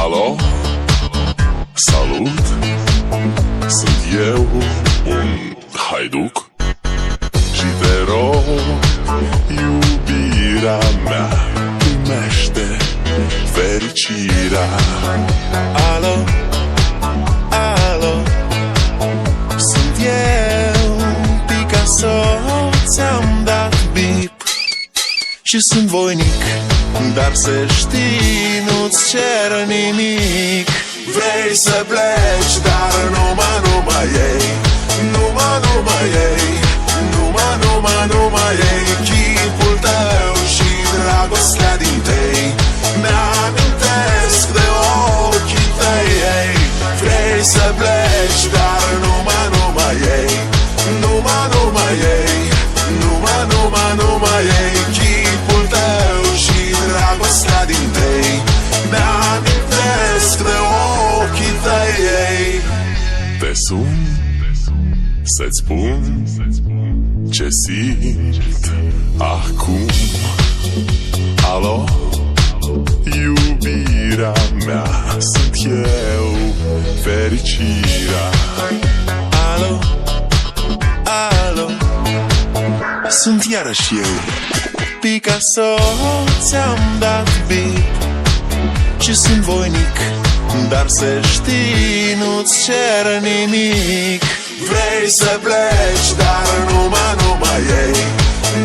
Alo, salut, sunt eu, un haiduc și te rog, iubirea mea, primește fericirea. Alo, alo, sunt eu, Picasso, ți-am dat bip și sunt voinic, dar să știi, nu-ți cer nimic. Vrei să pleci, dar numai ei, numai ei, numai ei, chipul tău și dragostea din tei mi-amintesc de ochii tăi. Vrei să pleci, dar numai ei, numai ei, numai ei, chipul tău și dragostea din tei mi-amintesc de ochii tăi. Te sun să-ți spun ce simt acum. Alo, iubirea mea, sunt eu, fericirea. Alo, alo, sunt iarăși eu, Picasso, ți-am dat bip și sunt voinic, dar să știi, nu-ți cer nimic. Vrei să pleci, dar numai ei,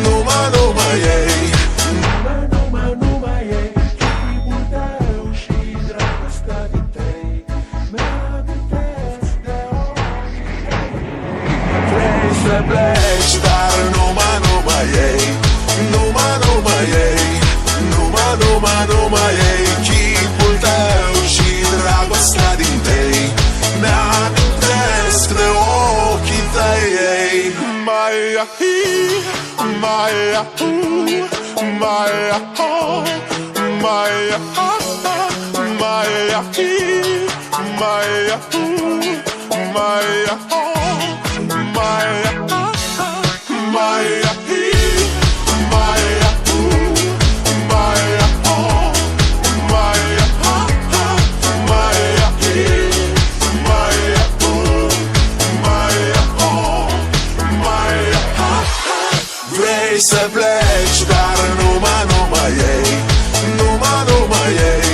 numai ei, numai ei, chipul tău și dragostea din tei mi-amintesc de ochii tăi. Vrei să pleci, dar numai ei, numai ei, numai ei, chipul tău și dragostea din tei mi-amintesc de ochii tăi. Maia hi, Maia Maia Maia Maia hi, Maia Maia Maia Maia hi, Maia Maia Maia Maia hi, Maia Maia. Vrei să pleci, dar numai ei, numai ei,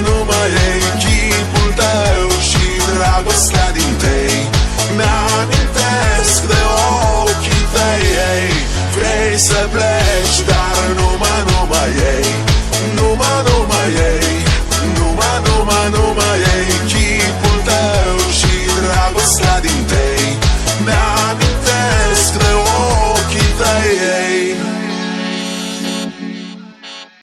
numai ei, chipul tău și dragostea din